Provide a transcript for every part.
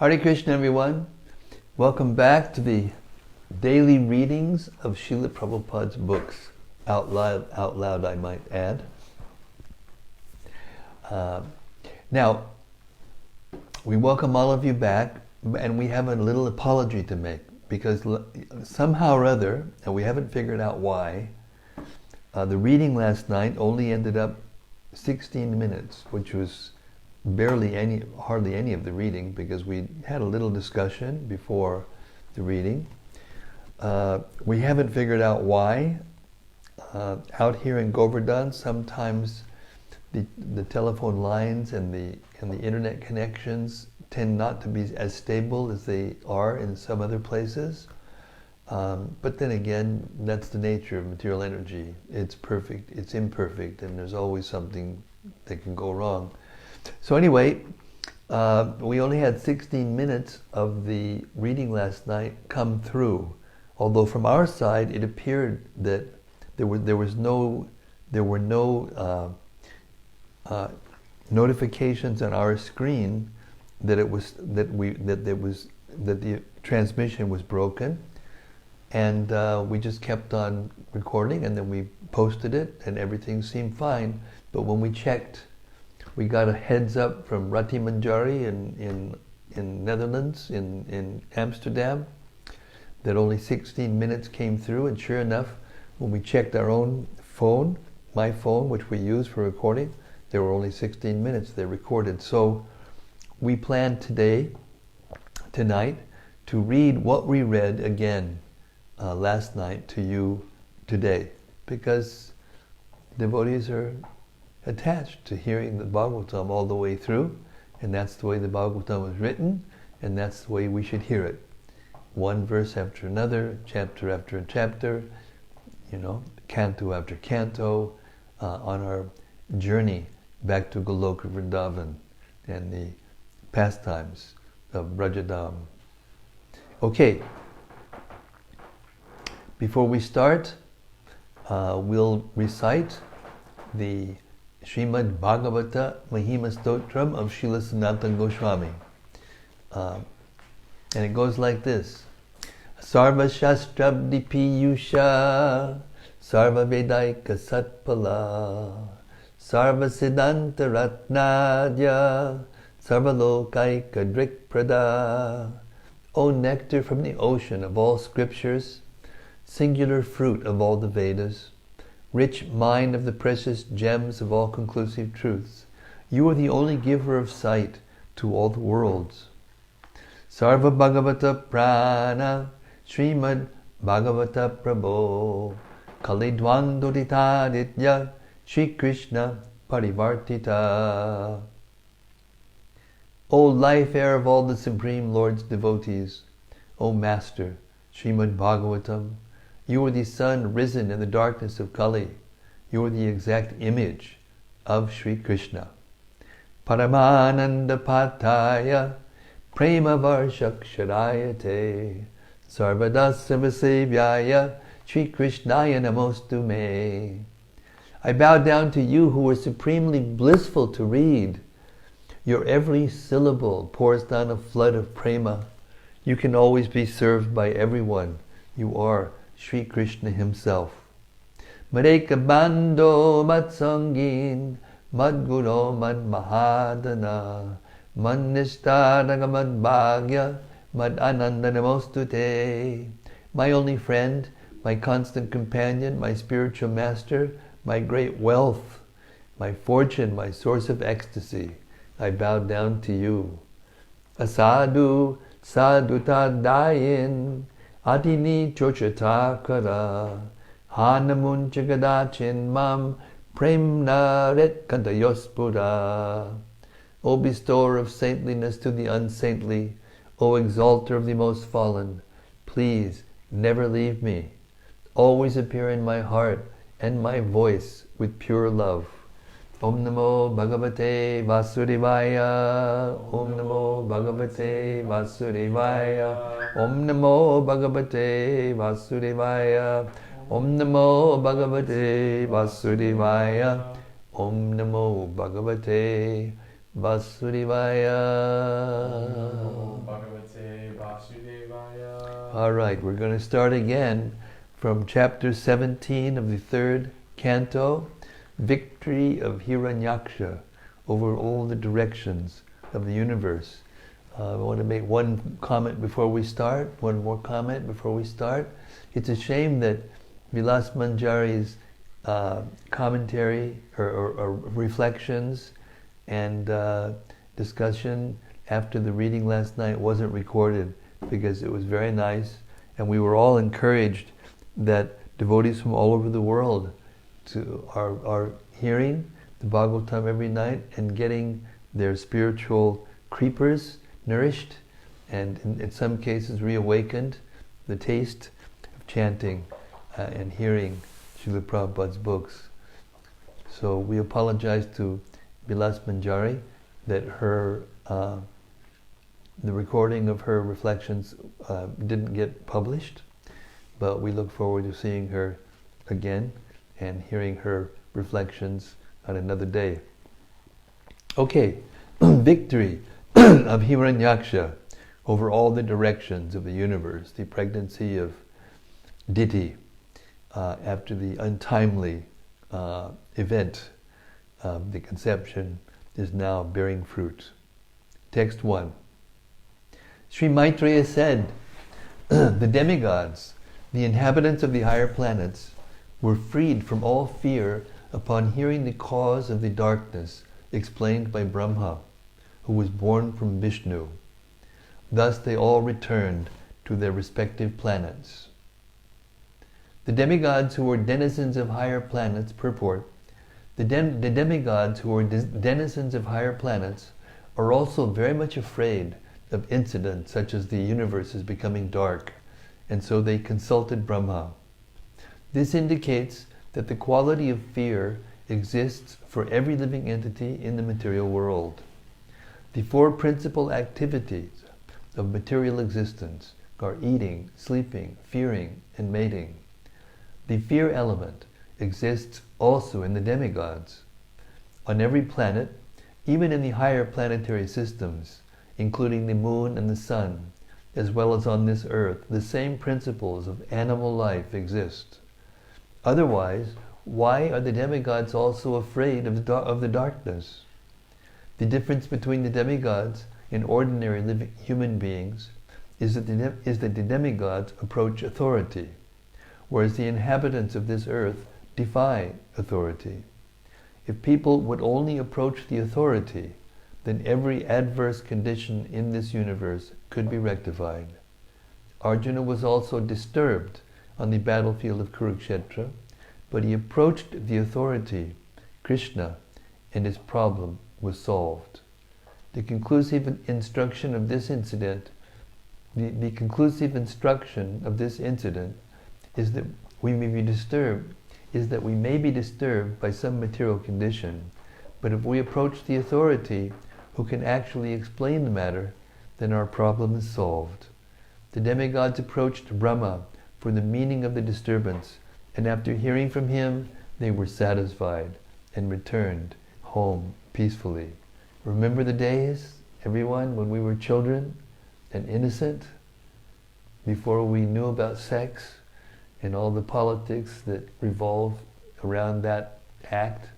Hare Krishna, everyone. Welcome back to the daily readings of Srila Prabhupada's books. Out loud, I might add. Now, we welcome all of you back, and we have a little apology to make, because somehow or other, and we haven't figured out why, the reading last night only ended up 16 minutes, which was hardly any of the reading, because we had a little discussion before the reading. We haven't figured out why. Out here in Govardhan, sometimes the telephone lines and the internet connections tend not to be as stable as they are in some other places. But then again, that's the nature of material energy. It's perfect, it's imperfect, and there's always something that can go wrong. So anyway, we only had 16 minutes of the reading last night come through. Although from our side, it appeared that there were no notifications on our screen that the transmission was broken, and we just kept on recording, and then we posted it, and everything seemed fine. But when we checked, we got a heads up from Rati Manjari in Netherlands, in Amsterdam, that only 16 minutes came through, and sure enough, when we checked our own phone, my phone, which we use for recording, there were only 16 minutes they recorded. So we planned tonight, to read what we read again last night to you today, because devotees are attached to hearing the Bhagavatam all the way through, and that's the way the Bhagavatam was written, and that's the way we should hear it. One verse after another, chapter after chapter, canto after canto, on our journey back to Goloka Vrindavan and the pastimes of Brajadam. Okay, before we start, we'll recite the Srimad-Bhagavata Mahima Stotram of Srila Sanatana Goswami. And it goes like this. Sarva Shastrabdi Piyusha Sarva Vedaika Satpala Sarva Siddhanta Ratnadya Sarva Lokaika Drikprada. O nectar from the ocean of all scriptures, singular fruit of all the Vedas, rich mine of the precious gems of all conclusive truths, you are the only giver of sight to all the worlds. Sarva Bhagavata Prana Srimad Bhagavata Prabho Kalidwandoditaditya Shri Krishna Parivartita. O life air of all the Supreme Lord's devotees, O Master, Srimad Bhagavatam, you are the sun risen in the darkness of Kali. You are the exact image of Sri Krishna. Paramananda Pataya Prema Varshaksharayate Sarvada Sarvasevyaya Sri Krishnaya Namostu Me. I bow down to you who are supremely blissful to read. Your every syllable pours down a flood of prema. You can always be served by everyone. You are Sri Krishna himself. Madeka Bando Matsangin Madguro Mad Mahadana Mannishtadaga Mad Bhagya Mad Ananda Namostute. My only friend, my constant companion, my spiritual master, my great wealth, my fortune, my source of ecstasy, I bow down to you. Asadu Sadutadayin Adini Chochatakara Hanamun Chagadachin Mam Premnaret Kantayospura. O bestower of saintliness to the unsaintly, O exalter of the most fallen, please never leave me. Always appear in my heart and my voice with pure love. Om Namo Bhagavate Vasudevaya. Om Namo Bhagavate Vasudevaya. Om Namo Bhagavate Vasudevaya. Om Namo Bhagavate Vasudevaya. Om Namo Bhagavate Vasudevaya. All right, we're going to start again from chapter 17 of the third canto, Victory of Hiranyaksa over all the directions of the universe. I want to make one comment before we start, one more comment before we start. It's a shame that Vilas Manjari's commentary or reflections and discussion after the reading last night wasn't recorded, because it was very nice, and we were all encouraged that devotees from all over the world are hearing the Bhagavatam every night and getting their spiritual creepers nourished, and in some cases reawakened the taste of chanting and hearing Srila Prabhupada's books. So we apologize to Vilas Manjari that her the recording of her reflections didn't get published, but we look forward to seeing her again and hearing her reflections on another day. Okay, victory of Hiranyaksha over all the directions of the universe, the pregnancy of Diti after the untimely event of the conception is now bearing fruit. Text 1. Sri Maitreya said, the demigods, the inhabitants of the higher planets, were freed from all fear upon hearing the cause of the darkness explained by Brahma, who was born from Vishnu. Thus they all returned to their respective planets. The demigods who were denizens of higher planets purport, the demigods who are denizens of higher planets are also very much afraid of incidents such as the universe is becoming dark, and so they consulted Brahma. This indicates that the quality of fear exists for every living entity in the material world. The four principal activities of material existence are eating, sleeping, fearing, and mating. The fear element exists also in the demigods. On every planet, even in the higher planetary systems, including the moon and the sun, as well as on this earth, the same principles of animal life exist. Otherwise, why are the demigods also afraid of the darkness? The difference between the demigods and ordinary living human beings is that the demigods approach authority, whereas the inhabitants of this earth defy authority. If people would only approach the authority, then every adverse condition in this universe could be rectified. Arjuna was also disturbed on the battlefield of Kurukshetra, but he approached the authority, Krishna, and his problem was solved. The conclusive instruction of this incident is that we may be disturbed by some material condition, but if we approach the authority who can actually explain the matter, then our problem is solved. The demigods approached Brahma for the meaning of the disturbance, and after hearing from him, they were satisfied and returned home peacefully. Remember the days, everyone, when we were children and innocent, before we knew about sex and all the politics that revolve around that act?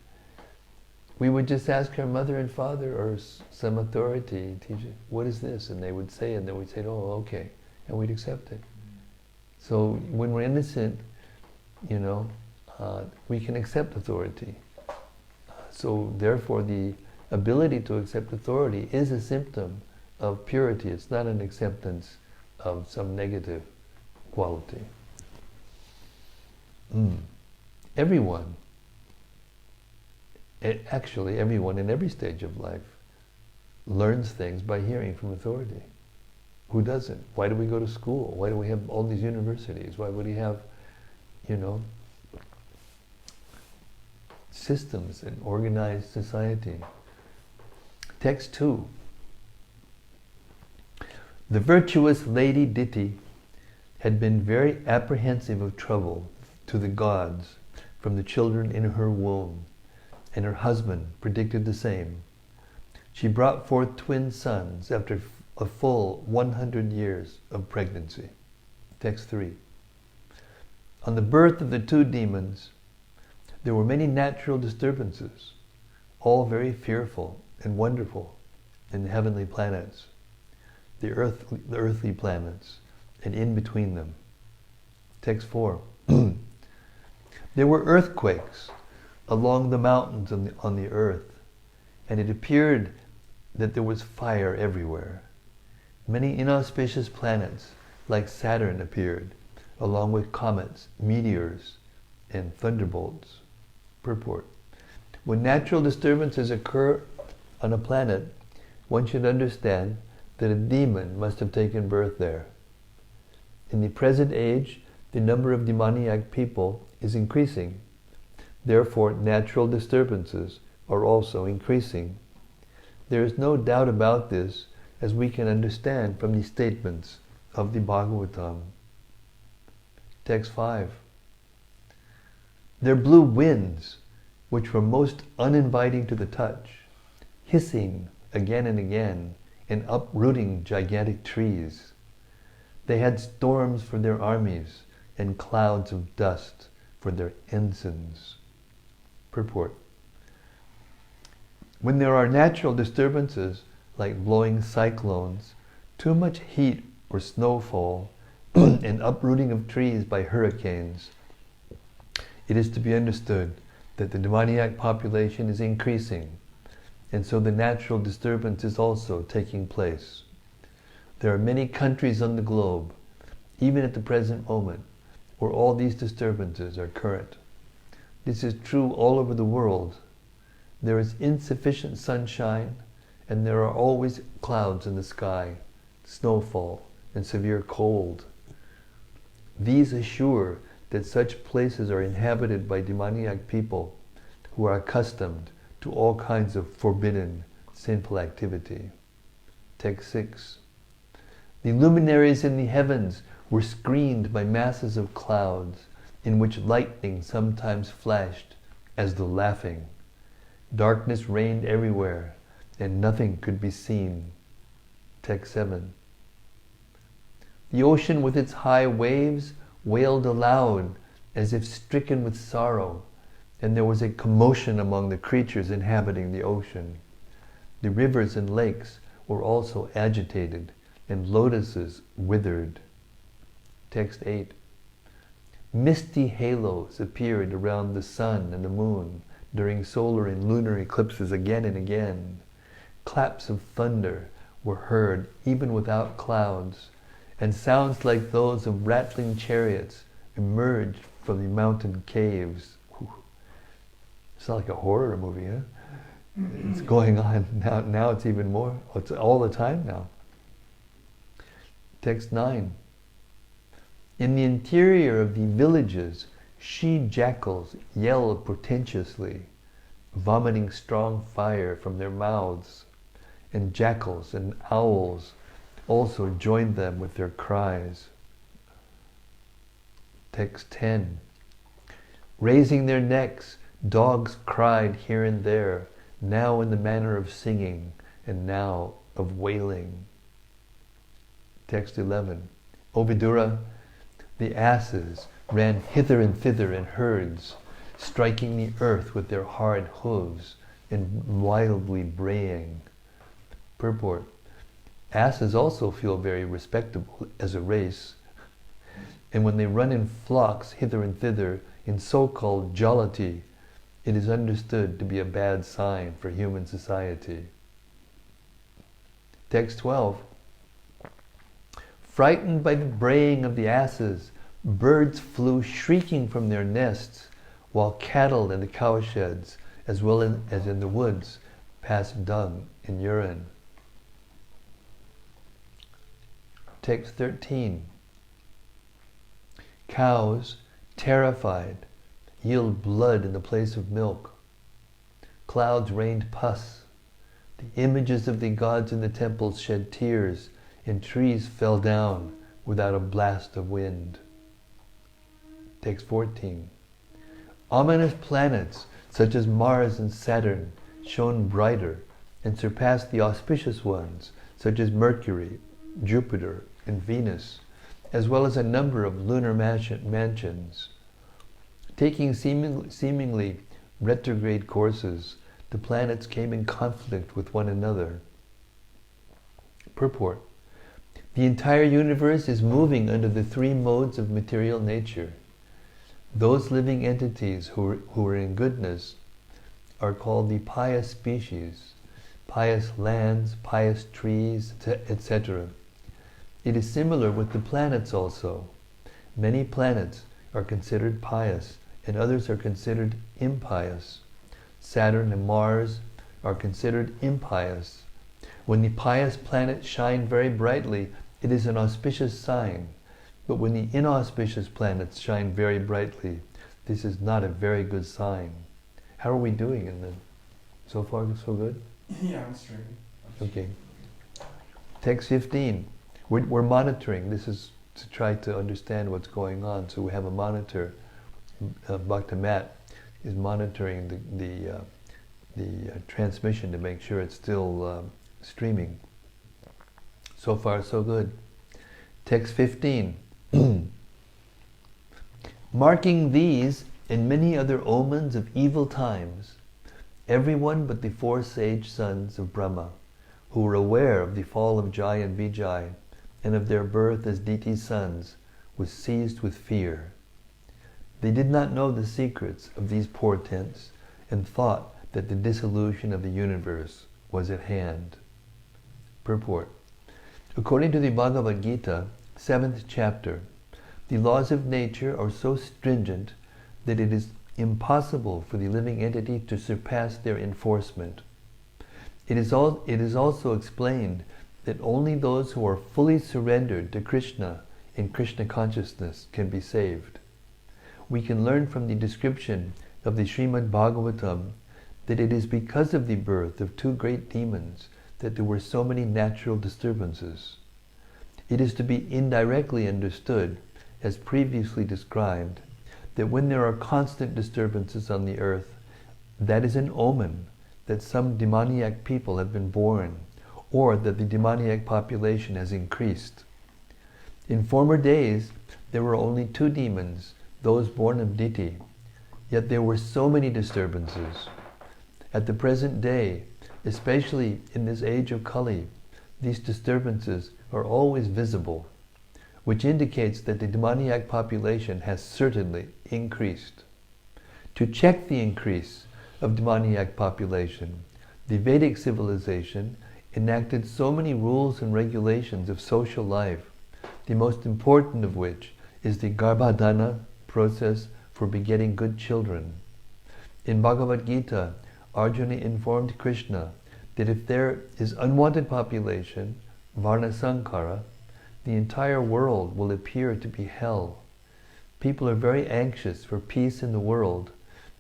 We would just ask our mother and father or some authority teacher, what is this? And they would say, and then we'd say, oh, okay, and we'd accept it. So when we're innocent, we can accept authority. So therefore the ability to accept authority is a symptom of purity. It's not an acceptance of some negative quality. Everyone in every stage of life learns things by hearing from authority. Who doesn't? Why do we go to school? Why do we have all these universities? Why would we have, systems and organized society? Text 2. The virtuous Lady Diti had been very apprehensive of trouble to the gods from the children in her womb, and her husband predicted the same. She brought forth twin sons after a full 100 years of pregnancy. Text 3. On the birth of the two demons, there were many natural disturbances, all very fearful and wonderful in the heavenly planets, the earthly planets, and in between them. Text 4. There were earthquakes along the mountains on the earth, and it appeared that there was fire everywhere. Many inauspicious planets, like Saturn, appeared, along with comets, meteors, and thunderbolts. Purport. When natural disturbances occur on a planet, one should understand that a demon must have taken birth there. In the present age, the number of demoniac people is increasing. Therefore, natural disturbances are also increasing. There is no doubt about this, as we can understand from the statements of the Bhagavatam. Text 5. There blew winds, which were most uninviting to the touch, hissing again and again, and uprooting gigantic trees. They had storms for their armies, and clouds of dust for their ensigns. Purport. When there are natural disturbances, like blowing cyclones, too much heat or snowfall, and uprooting of trees by hurricanes, it is to be understood that the demoniac population is increasing, and so the natural disturbance is also taking place. There are many countries on the globe, even at the present moment, where all these disturbances are current. This is true all over the world. There is insufficient sunshine, and there are always clouds in the sky, snowfall, and severe cold. These assure that such places are inhabited by demoniac people who are accustomed to all kinds of forbidden, sinful activity. Text 6. The luminaries in the heavens were screened by masses of clouds, in which lightning sometimes flashed as though laughing. Darkness reigned everywhere, and nothing could be seen. Text 7. The ocean with its high waves wailed aloud as if stricken with sorrow, and there was a commotion among the creatures inhabiting the ocean. The rivers and lakes were also agitated, and lotuses withered. Text 8. Misty halos appeared around the sun and the moon during solar and lunar eclipses again and again. Claps of thunder were heard even without clouds, and sounds like those of rattling chariots emerged from the mountain caves. It's like a horror movie, huh? It's going on now. It's even more. It's all the time now. Text 9. In the interior of the villages, she-jackals yell portentously, vomiting strong fire from their mouths, and jackals and owls also joined them with their cries. Text 10. Raising their necks, dogs cried here and there, now in the manner of singing, and now of wailing. Text 11. O Vidura, the asses ran hither and thither in herds, striking the earth with their hard hooves and wildly braying. Purport. Asses also feel very respectable as a race, and when they run in flocks hither and thither in so-called jollity, it is understood to be a bad sign for human society. Text 12. Frightened by the braying of the asses, birds flew shrieking from their nests, while cattle in the cowsheds, as well as in the woods, passed dung and urine. Text 13. Cows, terrified, yield blood in the place of milk. Clouds rained pus. The images of the gods in the temples shed tears, and trees fell down without a blast of wind. Text 14. Ominous planets, such as Mars and Saturn, shone brighter and surpassed the auspicious ones, such as Mercury, Jupiter, and Venus, as well as a number of lunar mansions. Taking seemingly retrograde courses, the planets came in conflict with one another. Purport. The entire universe is moving under the three modes of material nature. Those living entities who are in goodness are called the pious species, pious lands, pious trees, etc. It is similar with the planets also. Many planets are considered pious and others are considered impious. Saturn and Mars are considered impious. When the pious planets shine very brightly, it is an auspicious sign. But when the inauspicious planets shine very brightly, this is not a very good sign. How are we doing in the... So far, so good? Yeah, I'm straight. Okay. Text 15. We're monitoring. This is to try to understand what's going on. So we have a monitor. Bhakta Matt is monitoring the transmission to make sure it's still streaming. So far, so good. Text 15. Marking these and many other omens of evil times, everyone but the four sage sons of Brahma, who were aware of the fall of Jai and Vijay and of their birth as Diti's sons, was seized with fear. They did not know the secrets of these portents and thought that the dissolution of the universe was at hand. Purport. According to the Bhagavad Gita, 7th chapter, the laws of nature are so stringent that it is impossible for the living entity to surpass their enforcement. It is also explained that only those who are fully surrendered to Krishna in Krishna consciousness can be saved. We can learn from the description of the Srimad-Bhagavatam that it is because of the birth of two great demons that there were so many natural disturbances. It is to be indirectly understood, as previously described, that when there are constant disturbances on the earth, that is an omen that some demoniac people have been born, or that the demoniac population has increased. In former days, there were only two demons, those born of Diti, yet there were so many disturbances. At the present day, especially in this age of Kali, these disturbances are always visible, which indicates that the demoniac population has certainly increased. To check the increase of demoniac population, the Vedic civilization enacted so many rules and regulations of social life, the most important of which is the Garbhadhana process for begetting good children. In Bhagavad Gita, Arjuna informed Krishna that if there is unwanted population, Varna Sankara, the entire world will appear to be hell. People are very anxious for peace in the world,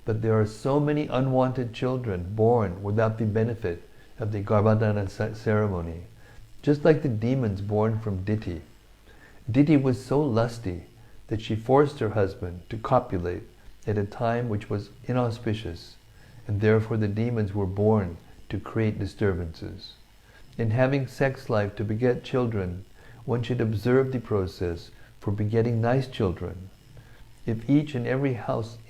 but there are so many unwanted children born without the benefit of the Garbhadhana ceremony, just like the demons born from Diti. Diti was so lusty that she forced her husband to copulate at a time which was inauspicious, and therefore the demons were born to create disturbances. In having sex life to beget children, one should observe the process for begetting nice children. If each and every householder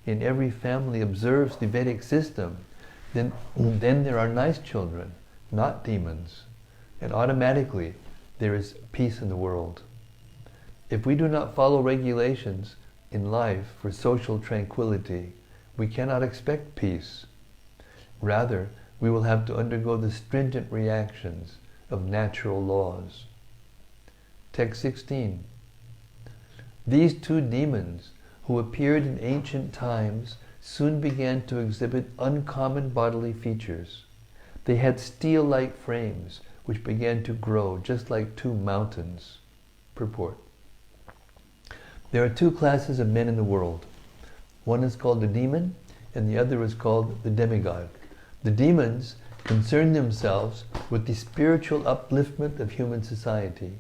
in every family observes the Vedic system, then there are nice children, not demons, and automatically there is peace in the world. If we do not follow regulations in life for social tranquility, we cannot expect peace. Rather, we will have to undergo the stringent reactions of natural laws. Text 16. These two demons, who appeared in ancient times, soon began to exhibit uncommon bodily features. They had steel-like frames, which began to grow just like two mountains. Purport. There are two classes of men in the world. One is called the demon, and the other is called the demigod. The demons concern themselves with the spiritual upliftment of human society.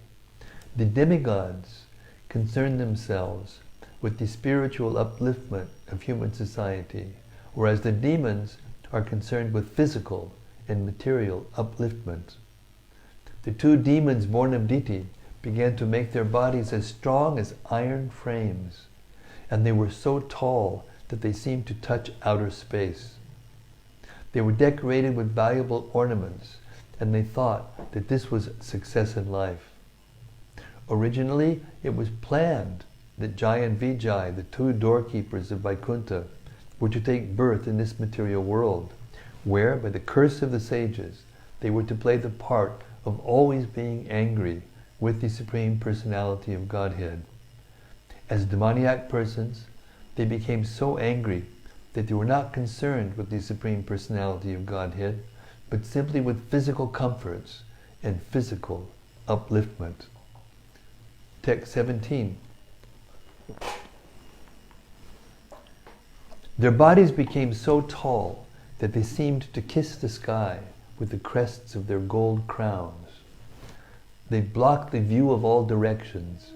The demigods concern themselves with the spiritual upliftment of human society, whereas the demons are concerned with physical and material upliftment. The two demons born of Diti began to make their bodies as strong as iron frames, and they were so tall that they seemed to touch outer space. They were decorated with valuable ornaments, and they thought that this was success in life. Originally, it was planned that Jai and Vijay, the two doorkeepers of Vaikuntha, were to take birth in this material world, where, by the curse of the sages, they were to play the part of always being angry with the Supreme Personality of Godhead. As demoniac persons, they became so angry that they were not concerned with the Supreme Personality of Godhead, but simply with physical comforts and physical upliftment. Text 17. Their bodies became so tall that they seemed to kiss the sky with the crests of their gold crowns. They blocked the view of all directions,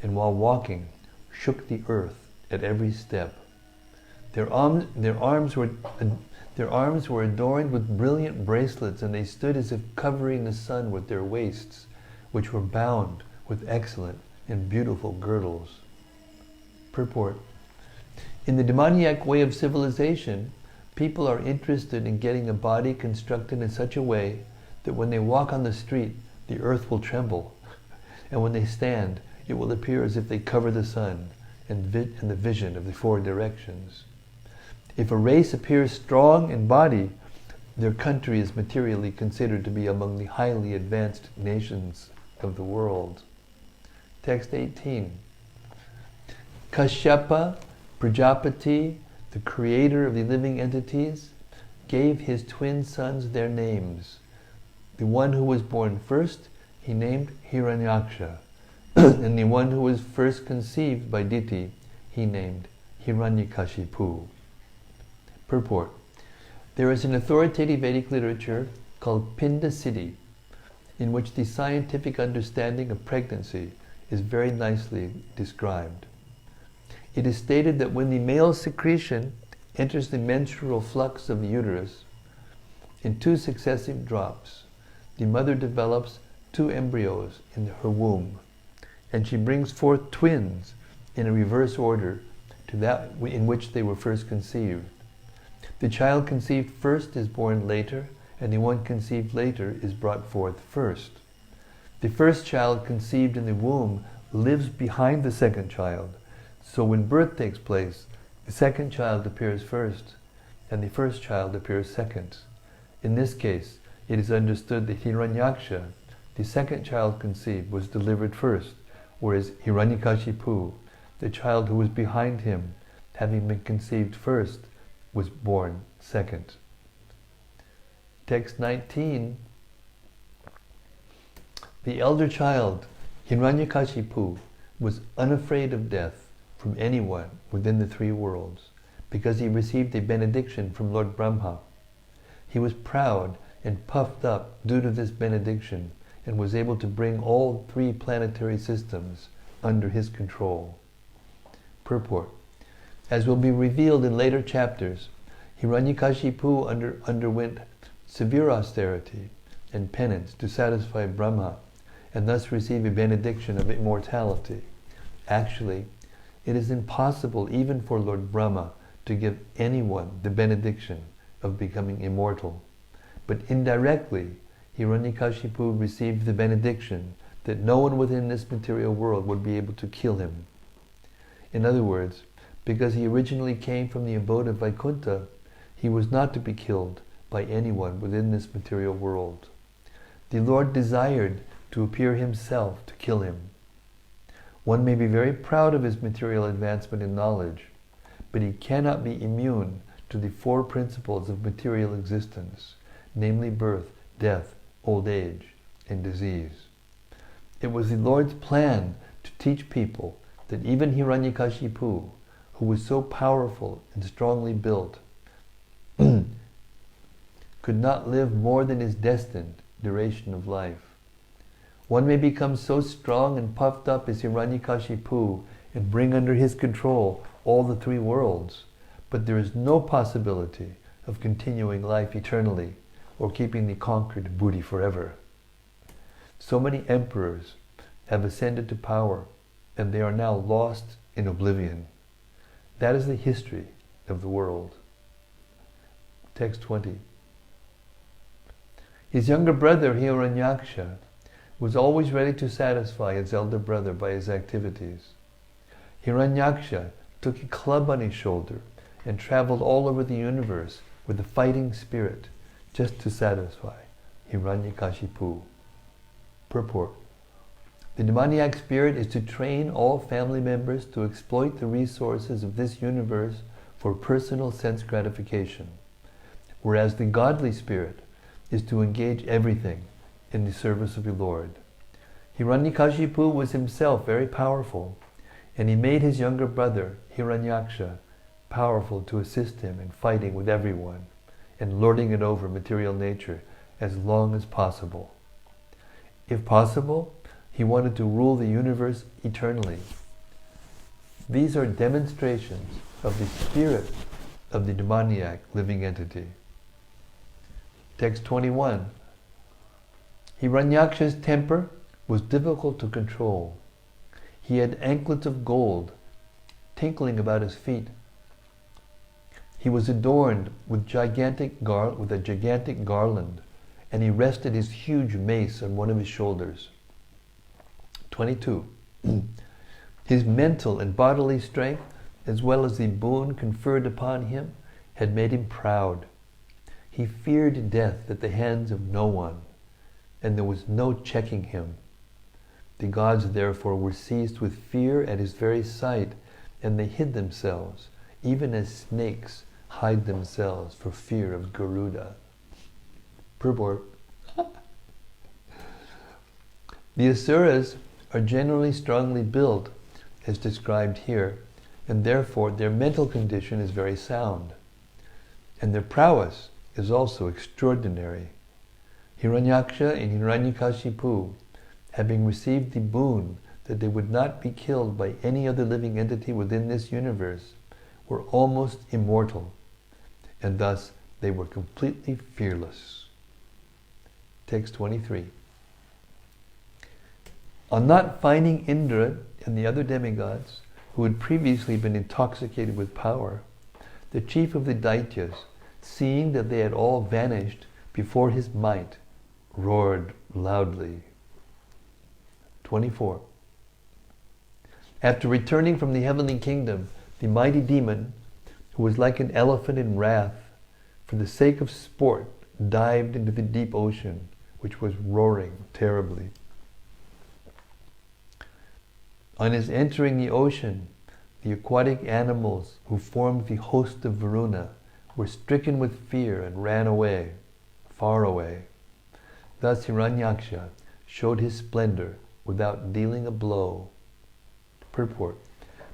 and while walking, shook the earth at every step. Their arms were adorned with brilliant bracelets, and they stood as if covering the sun with their waists, which were bound with excellent and beautiful girdles. Purport. In the demoniac way of civilization, people are interested in getting a body constructed in such a way that when they walk on the street, the earth will tremble, and when they stand, it will appear as if they cover the sun and the vision of the four directions. If a race appears strong in body, their country is materially considered to be among the highly advanced nations of the world. Text 18. Kashyapa, Prajapati, the creator of the living entities, gave his twin sons their names. The one who was born first, he named Hiranyaksa, and the one who was first conceived by Diti, he named Hiranyakashipu. Purport. There is an authoritative Vedic literature called Pinda Siddhi, in which the scientific understanding of pregnancy is very nicely described. It is stated that when the male secretion enters the menstrual flux of the uterus, in two successive drops, the mother develops two embryos in her womb, and she brings forth twins in a reverse order to that in which they were first conceived. The child conceived first is born later, and the one conceived later is brought forth first. The first child conceived in the womb lives behind the second child, so when birth takes place, the second child appears first, and the first child appears second. In this case, it is understood that Hiranyaksha, the second child conceived, was delivered first, whereas Hiranyakashipu, the child who was behind him, having been conceived first, was born second. Text 19. The elder child, Hiranyakashipu, was unafraid of death from anyone within the three worlds, because he received a benediction from Lord Brahma. He was proud and puffed up due to this benediction, and was able to bring all three planetary systems under his control. Purport. As will be revealed in later chapters, Hiranyakashipu underwent severe austerity and penance to satisfy Brahma, and thus receive a benediction of immortality. Actually, it is impossible even for Lord Brahma to give anyone the benediction of becoming immortal. But indirectly, Hiranyakashipu received the benediction that no one within this material world would be able to kill him. In other words, because he originally came from the abode of Vaikuntha, he was not to be killed by anyone within this material world. The Lord desired to appear himself to kill him. One may be very proud of his material advancement in knowledge, but he cannot be immune to the four principles of material existence, namely birth, death, old age, and disease. It was the Lord's plan to teach people that even Hiranyakashipu, who was so powerful and strongly built, could not live more than his destined duration of life. One may become so strong and puffed up as Hiranyakashipu and bring under his control all the three worlds, but there is no possibility of continuing life eternally or keeping the conquered booty forever. So many emperors have ascended to power, and they are now lost in oblivion. That is the history of the world. Text 20. His younger brother, Hiranyaksa, was always ready to satisfy his elder brother by his activities. Hiranyaksa took a club on his shoulder and traveled all over the universe with a fighting spirit just to satisfy Hiranyakashipu. Purport. The demoniac spirit is to train all family members to exploit the resources of this universe for personal sense gratification, whereas the godly spirit is to engage everything in the service of the Lord. Hiranyakashipu was himself very powerful, and he made his younger brother, Hiranyaksha, powerful to assist him in fighting with everyone and lording it over material nature as long as possible. If possible, he wanted to rule the universe eternally. These are demonstrations of the spirit of the demoniac living entity. Text 21. Hiranyaksha's temper was difficult to control. He had anklets of gold tinkling about his feet. He was adorned with a gigantic garland, and he rested his huge mace on one of his shoulders. 22. His mental and bodily strength, as well as the boon conferred upon him, had made him proud. He feared death at the hands of no one, and there was no checking him. The gods therefore were seized with fear at his very sight, and they hid themselves, even as snakes hide themselves for fear of Garuda. Purport. The asuras are generally strongly built, as described here, and therefore their mental condition is very sound, and their prowess is also extraordinary. Hiranyaksha and Hiranyakashipu, having received the boon that they would not be killed by any other living entity within this universe, were almost immortal, and thus they were completely fearless. Text 23. On not finding Indra and the other demigods, who had previously been intoxicated with power, the chief of the Daityas, seeing that they had all vanished before his might, roared loudly. 24. After returning from the heavenly kingdom, the mighty demon, who was like an elephant in wrath, for the sake of sport, dived into the deep ocean, which was roaring terribly. On his entering the ocean, the aquatic animals who formed the host of Varuna were stricken with fear and ran away, far away. Thus Hiranyaksha showed his splendor without dealing a blow. Purport.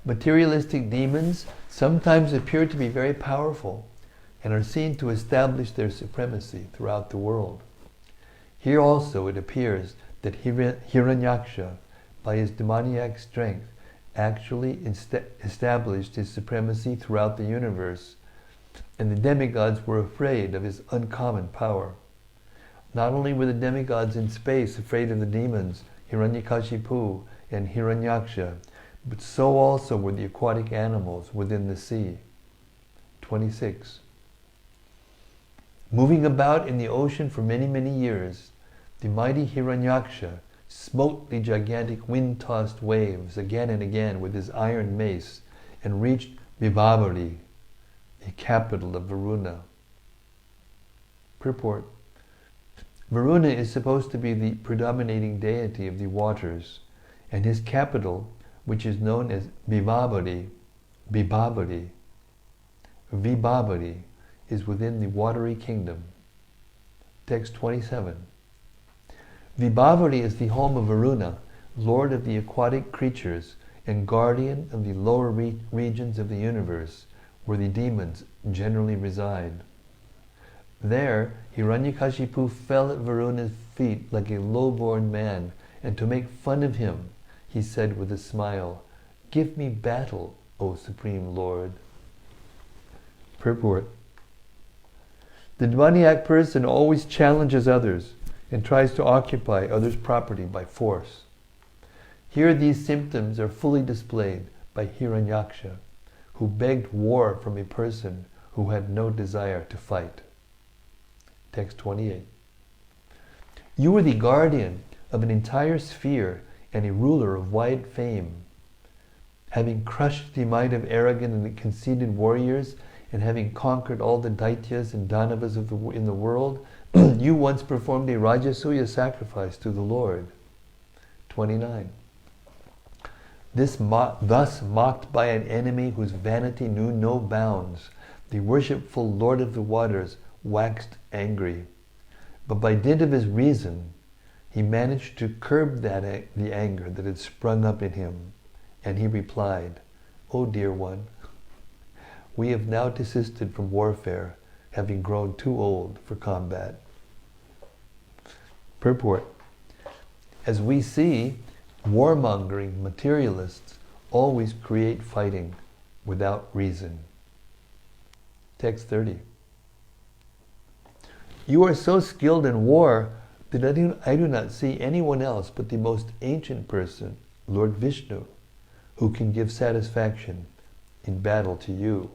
Materialistic demons sometimes appear to be very powerful and are seen to establish their supremacy throughout the world. Here also it appears that Hiranyaksha, by his demoniac strength, actually established his supremacy throughout the universe, and the demigods were afraid of his uncommon power. Not only were the demigods in space afraid of the demons, Hiranyakashipu and Hiranyaksha, but so also were the aquatic animals within the sea. 26. Moving about in the ocean for many, many years, the mighty Hiranyaksha smote the gigantic wind-tossed waves again and again with his iron mace and reached Vibhavari, the capital of Varuna. Purport. Varuna is supposed to be the predominating deity of the waters, and his capital, which is known as Vibhavari, is within the watery kingdom. Text 27. Vibhavari is the home of Varuna, lord of the aquatic creatures and guardian of the lower regions of the universe, where the demons generally reside. There, Hiranyakashipu fell at Varuna's feet like a low-born man, and to make fun of him, he said with a smile, "Give me battle, O Supreme Lord." Purport. The demoniac person always challenges others and tries to occupy others' property by force. Here these symptoms are fully displayed by Hiranyaksa, who begged war from a person who had no desire to fight. Text 28. You were the guardian of an entire sphere and a ruler of wide fame. Having crushed the might of arrogant and conceited warriors, and having conquered all the Daityas and Danavas in the world, you once performed a Rajasuya sacrifice to the Lord. 29. Thus mocked by an enemy whose vanity knew no bounds, the worshipful Lord of the Waters waxed angry. But by dint of his reason, he managed to curb the anger that had sprung up in him. And he replied, "O dear one, we have now desisted from warfare, having grown too old for combat." Purport. As we see, warmongering materialists always create fighting without reason. Text 30. You are so skilled in war that I do not see anyone else but the most ancient person, Lord Vishnu, who can give satisfaction in battle to you.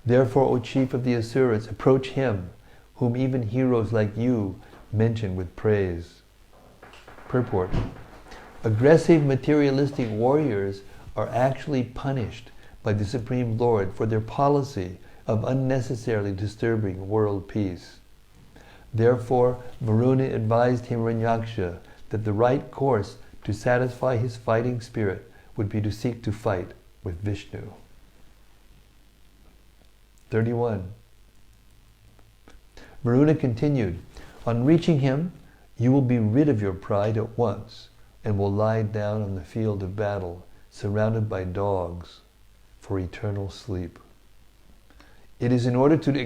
Therefore, O chief of the Asuras, approach him, whom even heroes like you mention with praise. Purport. Aggressive materialistic warriors are actually punished by the Supreme Lord for their policy of unnecessarily disturbing world peace. Therefore, Varuna advised Hiranyaksa that the right course to satisfy his fighting spirit would be to seek to fight with Vishnu. 31. Varuna continued, on reaching him, you will be rid of your pride at once and will lie down on the field of battle, surrounded by dogs, for eternal sleep. It is in order to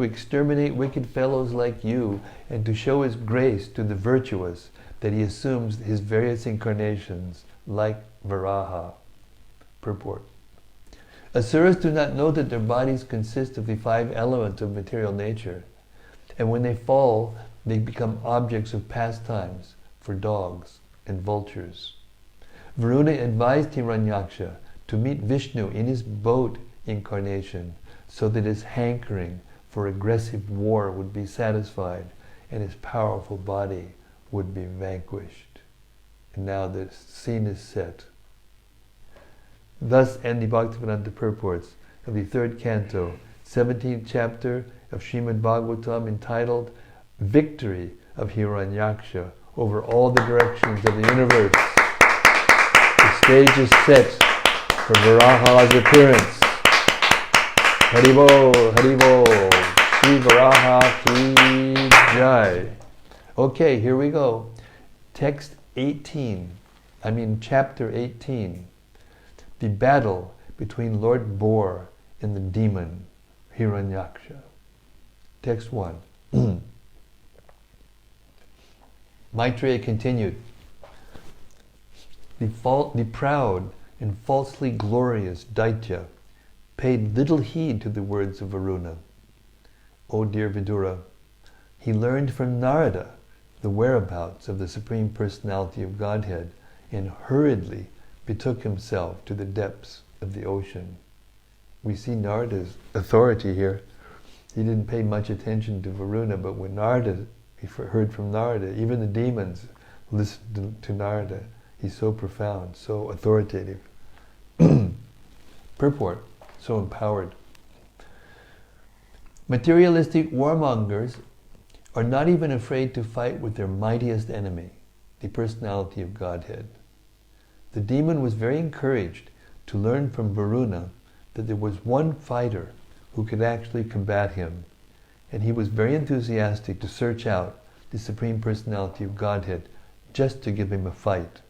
exterminate wicked fellows like you and to show his grace to the virtuous that he assumes his various incarnations like Varaha. Purport. Asuras do not know that their bodies consist of the 5 elements of material nature, and when they fall, they become objects of pastimes for dogs and vultures. Varuna advised Hiranyaksa to meet Vishnu in his boat incarnation so that his hankering for aggressive war would be satisfied and his powerful body would be vanquished. And now the scene is set. Thus end the Bhaktivedanta purports of the 3rd canto, 17th chapter of Srimad-Bhagavatam, entitled Victory of Hiranyaksha over all the directions of the universe. The stage is set for Varaha's appearance. Haribol, Haribol, Shri Varaha ki jai. Okay, here we go. Chapter 18. The battle between Lord Boar and the demon Hiranyaksha. Text 1. Maitreya continued. The proud and falsely glorious Daitya paid little heed to the words of Varuna. O dear Vidura, he learned from Narada the whereabouts of the Supreme Personality of Godhead and hurriedly betook himself to the depths of the ocean. We see Narada's authority here. He didn't pay much attention to Varuna, but when he heard from Narada, even the demons listened to Narada. He's so profound, so authoritative. Purport, so empowered. Materialistic warmongers are not even afraid to fight with their mightiest enemy, the personality of Godhead. The demon was very encouraged to learn from Varuna that there was one fighter who could actually combat him, and he was very enthusiastic to search out the Supreme Personality of Godhead just to give him a fight,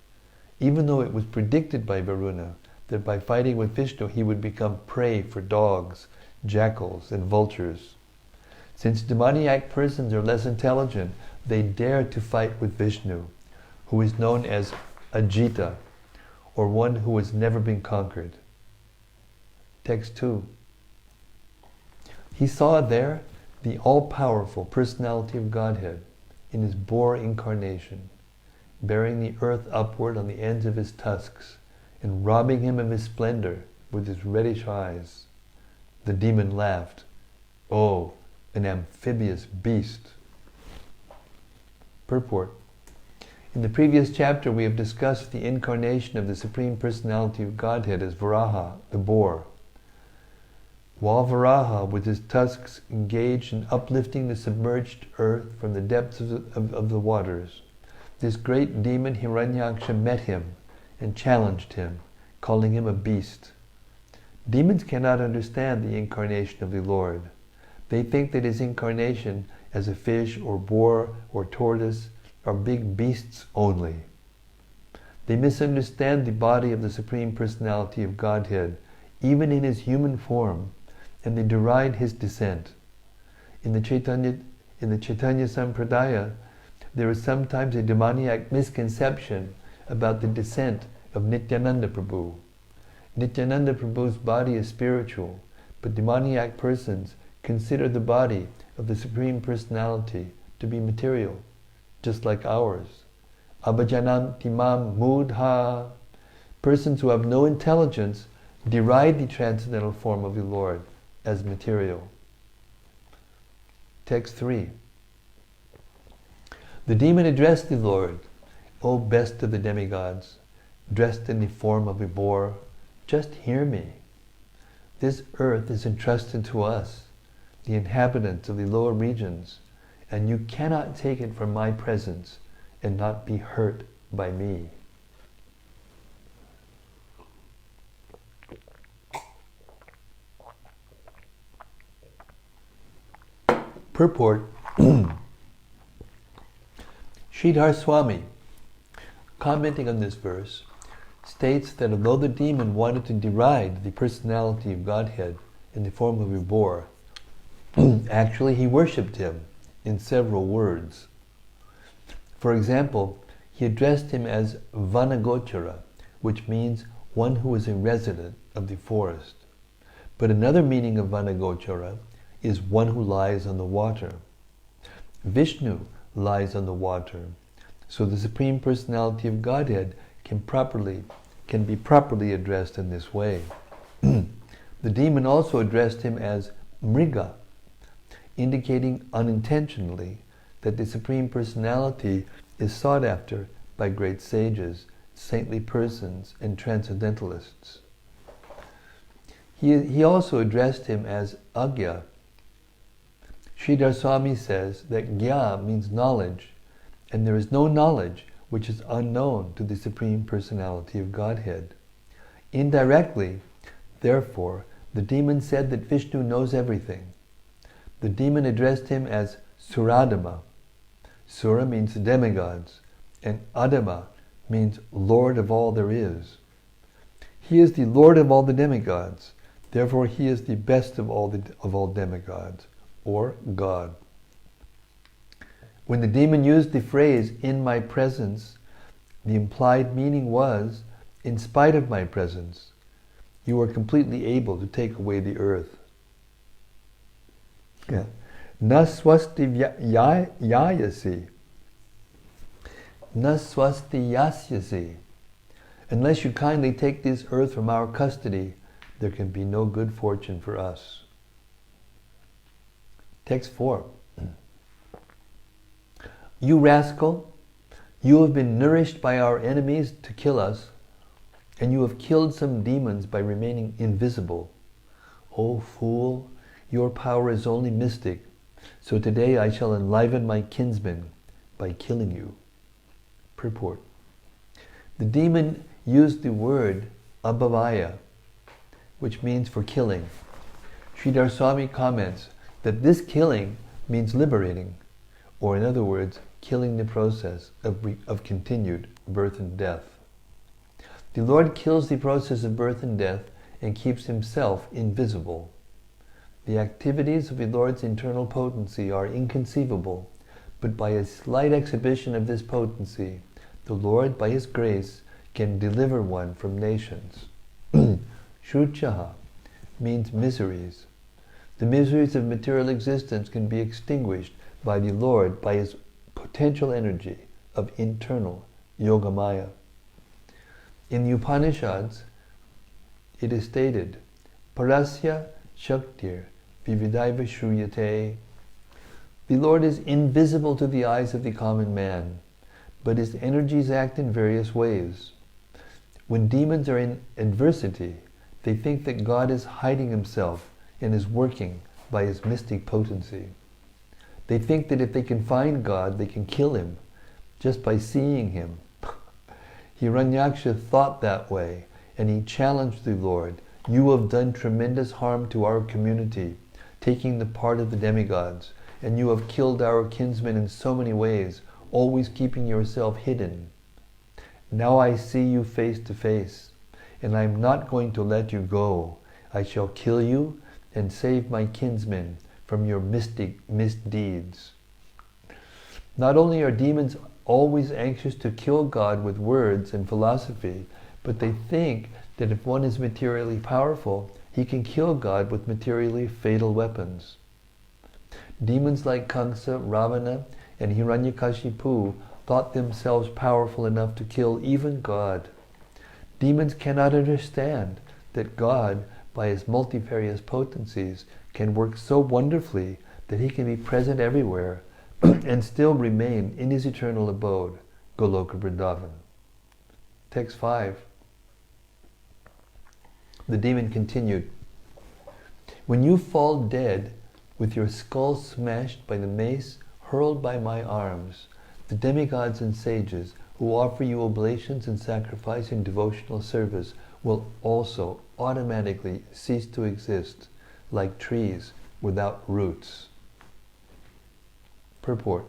even though it was predicted by Varuna that by fighting with Vishnu he would become prey for dogs, jackals, and vultures. Since demoniac persons are less intelligent, they dare to fight with Vishnu, who is known as Ajita, or one who has never been conquered. Text 2. He saw there the all-powerful personality of Godhead in his boar incarnation, bearing the earth upward on the ends of his tusks and robbing him of his splendor with his reddish eyes. The demon laughed. Oh, an amphibious beast. Purport. In the previous chapter we have discussed the incarnation of the Supreme Personality of Godhead as Varaha, the boar. While Varaha, with his tusks engaged in uplifting the submerged earth from the depths of the waters, this great demon Hiranyaksa met him and challenged him, calling him a beast. Demons cannot understand the incarnation of the Lord. They think that his incarnation as a fish or boar or tortoise are big beasts only. They misunderstand the body of the Supreme Personality of Godhead, even in his human form, and they deride his descent. In the Chaitanya Sampradaya, there is sometimes a demoniac misconception about the descent of Nityananda Prabhu. Nityananda Prabhu's body is spiritual, but demoniac persons consider the body of the Supreme Personality to be material, just like ours. Abhajanantimam mudha. Persons who have no intelligence deride the transcendental form of the Lord as material. Text 3. The demon addressed the Lord, O best of the demigods, dressed in the form of a boar, just hear me. This earth is entrusted to us, the inhabitants of the lower regions, and you cannot take it from my presence and not be hurt by me. Purport. Sridhar Swami, commenting on this verse, states that although the demon wanted to deride the personality of Godhead in the form of a boar, actually he worshipped him in several words. For example, he addressed him as Vanagochara, which means one who is a resident of the forest. But another meaning of Vanagochara is one who lies on the water. Vishnu lies on the water, so the Supreme Personality of Godhead can be properly addressed in this way. The demon also addressed him as Mriga, indicating unintentionally that the Supreme Personality is sought after by great sages, saintly persons, and transcendentalists. He also addressed him as Agya. Sridhar Swami says that Gya means knowledge, and there is no knowledge which is unknown to the Supreme Personality of Godhead. Indirectly, therefore, the demon said that Vishnu knows everything. The demon addressed him as Suradama. Sura means demigods, and Adama means Lord of all there is. He is the Lord of all the demigods, therefore he is the best of all demigods, or God. When the demon used the phrase, in my presence, the implied meaning was, in spite of my presence, you are completely able to take away the earth. Na swasti yayasi. Na swasti yasyasi. Unless you kindly take this earth from our custody, there can be no good fortune for us. Text 4. You rascal, you have been nourished by our enemies to kill us, and you have killed some demons by remaining invisible. O fool, your power is only mystic, so today I shall enliven my kinsmen by killing you. Purport. The demon used the word abhavaya, which means for killing. Sridhar Swami comments that this killing means liberating, or in other words, killing the process of continued birth and death. The Lord kills the process of birth and death and keeps himself invisible. The activities of the Lord's internal potency are inconceivable, but by a slight exhibition of this potency, the Lord, by his grace, can deliver one from nations. Shruchaha means miseries. The miseries of material existence can be extinguished by the Lord by His potential energy of internal Yogamaya. In the Upanishads, it is stated, Parasya Shaktir Vividaiva Shruyate. The Lord is invisible to the eyes of the common man, but His energies act in various ways. When demons are in adversity, they think that God is hiding Himself and is working by His mystic potency. They think that if they can find God, they can kill Him just by seeing Him. Hiranyaksa thought that way, and he challenged the Lord, "You have done tremendous harm to our community, taking the part of the demigods, and you have killed our kinsmen in so many ways, always keeping yourself hidden. Now I see you face to face, and I am not going to let you go. I shall kill you and save my kinsmen from your mystic misdeeds." Not only are demons always anxious to kill God with words and philosophy, but they think that if one is materially powerful, he can kill God with materially fatal weapons. Demons like Kamsa, Ravana, and Hiranyakashipu thought themselves powerful enough to kill even God. Demons cannot understand that God, by His multifarious potencies, can work so wonderfully that He can be present everywhere and still remain in His eternal abode, Goloka Vrindavan. Text 5. The demon continued, "When you fall dead, with your skull smashed by the mace hurled by my arms, the demigods and sages who offer you oblations and sacrifice in devotional service will also automatically cease to exist, like trees without roots." Purport.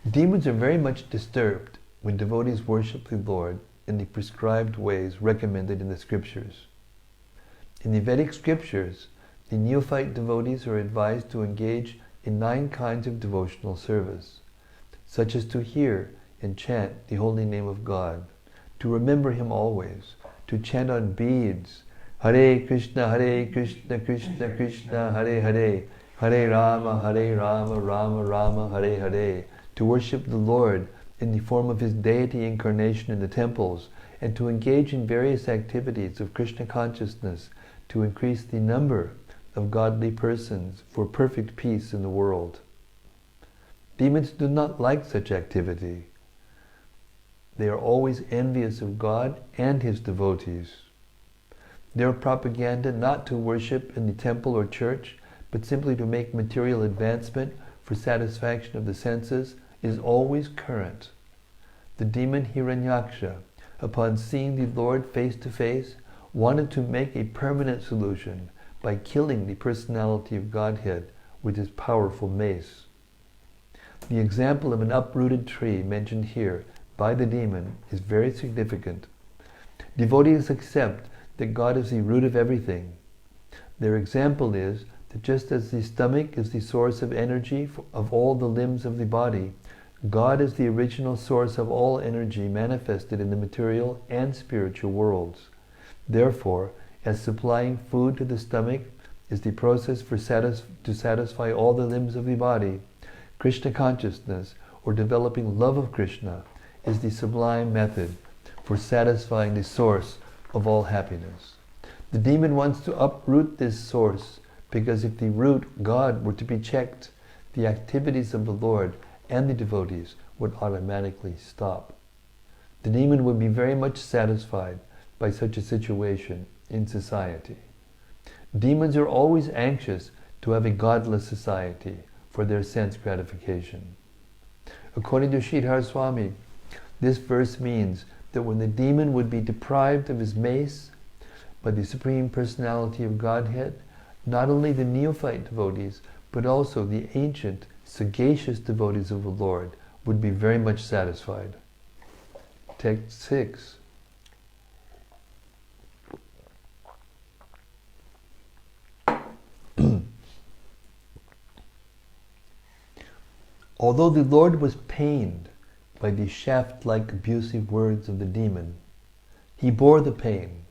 Demons are very much disturbed when devotees worship the Lord in the prescribed ways recommended in the scriptures. In the Vedic scriptures, the neophyte devotees are advised to engage in 9 kinds of devotional service, such as to hear and chant the holy name of God, to remember Him always, to chant on beads, Hare Krishna, Krishna Krishna, Hare Hare, Hare Rama, Rama Rama, Hare Hare, to worship the Lord in the form of His deity incarnation in the temples, and to engage in various activities of Krishna consciousness to increase the number of godly persons for perfect peace in the world. Demons do not like such activity. They are always envious of God and His devotees. Their propaganda not to worship in the temple or church, but simply to make material advancement for satisfaction of the senses, is always current. The demon Hiranyaksa, upon seeing the Lord face to face, wanted to make a permanent solution by killing the personality of Godhead with his powerful mace. The example of an uprooted tree mentioned here by the demon is very significant. Devotees accept that God is the root of everything. Their example is that just as the stomach is the source of energy of all the limbs of the body, God is the original source of all energy manifested in the material and spiritual worlds. Therefore, as supplying food to the stomach is the process to satisfy all the limbs of the body, Krishna consciousness, or developing love of Krishna, is the sublime method for satisfying the source of all happiness. The demon wants to uproot this source, because if the root, God, were to be checked, the activities of the Lord and the devotees would automatically stop. The demon would be very much satisfied by such a situation in society. Demons are always anxious to have a godless society for their sense gratification. According to Sridhar Swami, this verse means that when the demon would be deprived of his mace by the Supreme Personality of Godhead, not only the neophyte devotees, but also the ancient, sagacious devotees of the Lord would be very much satisfied. Text 6. Although the Lord was pained by the shaft-like abusive words of the demon, he bore the pain.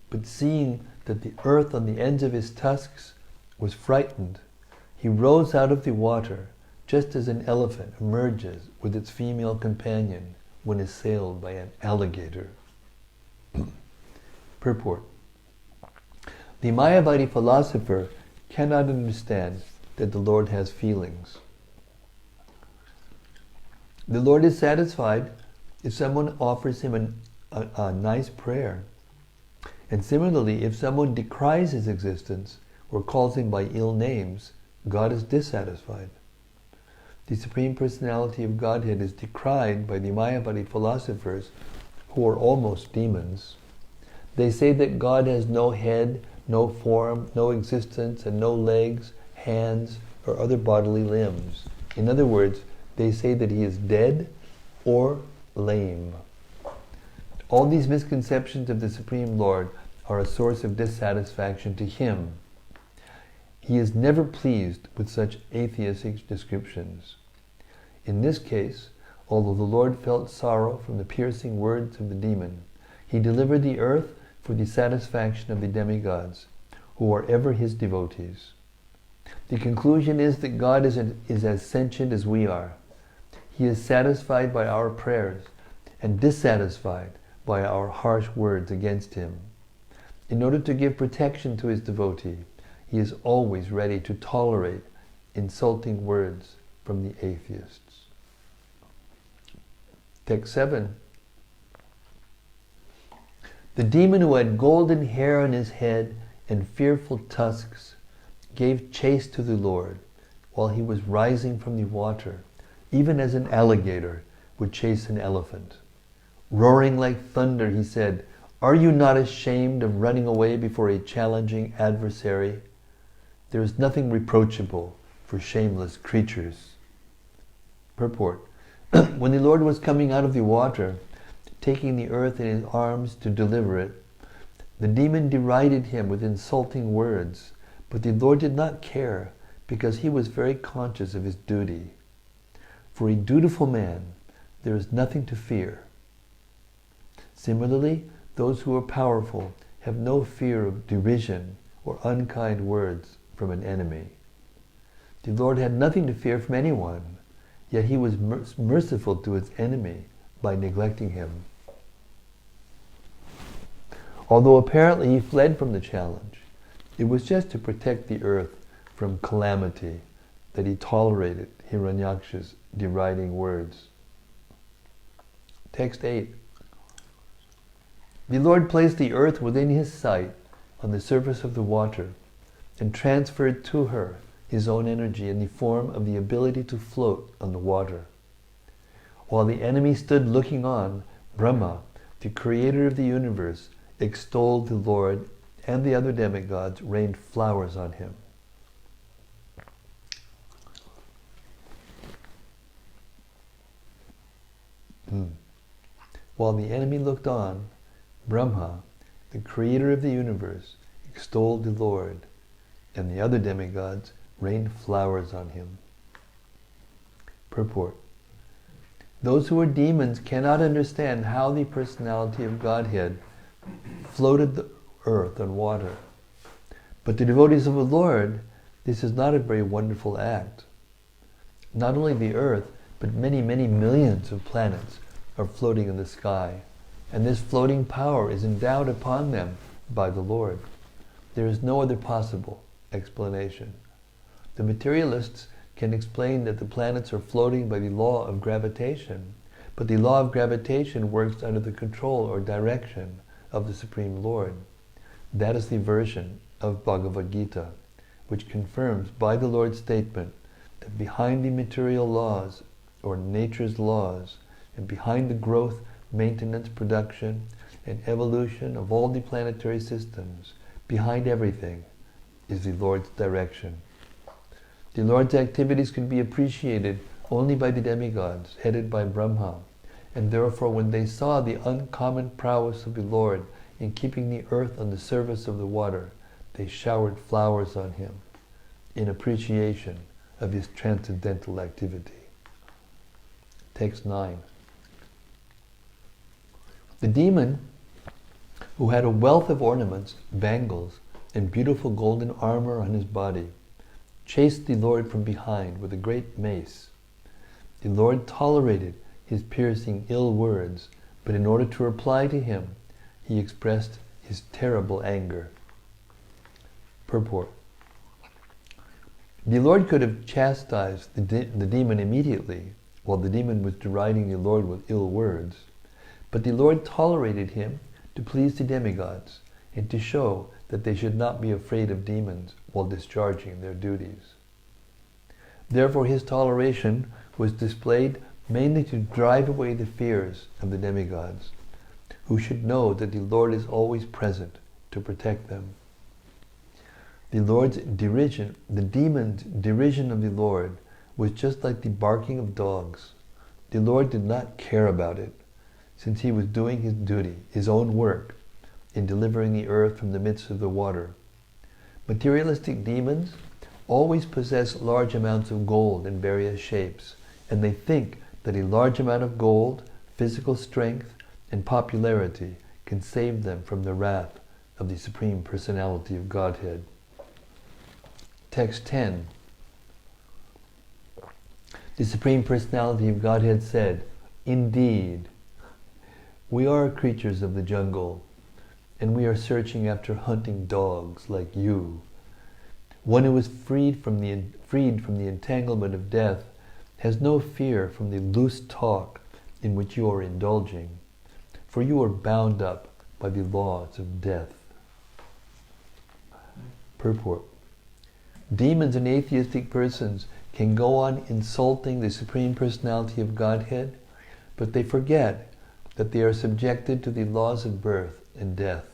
But seeing that the earth on the ends of his tusks was frightened. He rose out of the water, just as an elephant emerges with its female companion when assailed by an alligator. Purport. The Mayavadi philosopher cannot understand that the Lord has feelings. The Lord is satisfied if someone offers him a nice prayer. And similarly, if someone decries his existence or calls him by ill names, God is dissatisfied. The Supreme Personality of Godhead is decried by the Mayavadi philosophers, who are almost demons. They say that God has no head, no form, no existence, and no legs, hands, or other bodily limbs. In other words, they say that he is dead or lame. All these misconceptions of the Supreme Lord are a source of dissatisfaction to him. He is never pleased with such atheistic descriptions. In this case, although the Lord felt sorrow from the piercing words of the demon, he delivered the earth for the satisfaction of the demigods, who are ever his devotees. The conclusion is that God is as sentient as we are. He is satisfied by our prayers and dissatisfied by our harsh words against him. In order to give protection to his devotee, he is always ready to tolerate insulting words from the atheists. Text 7. The demon who had golden hair on his head and fearful tusks gave chase to the Lord while he was rising from the water, even as an alligator would chase an elephant. Roaring like thunder, he said, "Are you not ashamed of running away before a challenging adversary? There is nothing reproachable for shameless creatures." Purport. When the Lord was coming out of the water, taking the earth in his arms to deliver it, the demon derided him with insulting words, but the Lord did not care because he was very conscious of his duty. For a dutiful man, there is nothing to fear. Similarly, those who are powerful have no fear of derision or unkind words from an enemy. The Lord had nothing to fear from anyone, yet he was merciful to his enemy by neglecting him. Although apparently he fled from the challenge, it was just to protect the earth from calamity that he tolerated Hiranyaksa's deriding words. Text 8. The Lord placed the earth within his sight on the surface of the water and transferred to her his own energy in the form of the ability to float on the water. While the enemy stood looking on, Brahma, the creator of the universe, extolled the Lord, and the other demigods rained flowers on him. While the enemy looked on, Brahma, the creator of the universe, extolled the Lord, and the other demigods rained flowers on him. Purport. Those who are demons cannot understand how the personality of Godhead floated the earth on water. But the devotees of the Lord, this is not a very wonderful act. Not only the earth, but many, many millions of planets are floating in the sky, and this floating power is endowed upon them by the Lord. There is no other possible explanation. The materialists can explain that the planets are floating by the law of gravitation, but the law of gravitation works under the control or direction of the Supreme Lord. That is the version of Bhagavad Gita, which confirms by the Lord's statement that behind the material laws, or nature's laws, and behind the growth, maintenance, production, and evolution of all the planetary systems, behind everything is the Lord's direction. The Lord's activities can be appreciated only by the demigods, headed by Brahma, and therefore when they saw the uncommon prowess of the Lord in keeping the earth on the surface of the water, they showered flowers on him in appreciation of his transcendental activity. Text 9. The demon, who had a wealth of ornaments, bangles, and beautiful golden armor on his body, chased the Lord from behind with a great mace. The Lord tolerated his piercing ill words, but in order to reply to him, he expressed his terrible anger. Purport. The Lord could have chastised the demon immediately, while the demon was deriding the Lord with ill words, but the Lord tolerated him to please the demigods and to show that they should not be afraid of demons while discharging their duties. Therefore his toleration was displayed mainly to drive away the fears of the demigods, who should know that the Lord is always present to protect them. The demon's derision of the Lord was just like the barking of dogs. The Lord did not care about it, since he was doing his duty, his own work, in delivering the earth from the midst of the water. Materialistic demons always possess large amounts of gold in various shapes, and they think that a large amount of gold, physical strength, and popularity can save them from the wrath of the Supreme Personality of Godhead. Text 10. The Supreme Personality of Godhead said, "Indeed, we are creatures of the jungle, and we are searching after hunting dogs like you. One who is freed from the entanglement of death has no fear from the loose talk in which you are indulging, for you are bound up by the laws of death." Purport. Demons and atheistic persons can go on insulting the Supreme Personality of Godhead, but they forget that they are subjected to the laws of birth and death.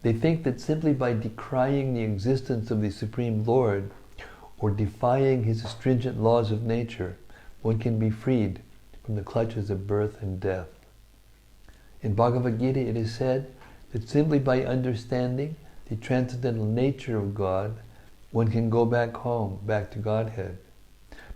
They think that simply by decrying the existence of the Supreme Lord or defying his stringent laws of nature, one can be freed from the clutches of birth and death. In Bhagavad Gita it is said that simply by understanding the transcendental nature of God, one can go back home, back to Godhead.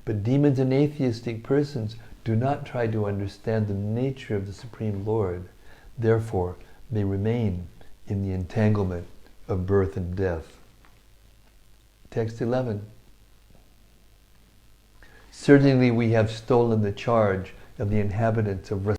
But demons and atheistic persons do not try to understand the nature of the Supreme Lord. Therefore, they remain in the entanglement of birth and death. Text 11. Certainly we have stolen the charge of the inhabitants of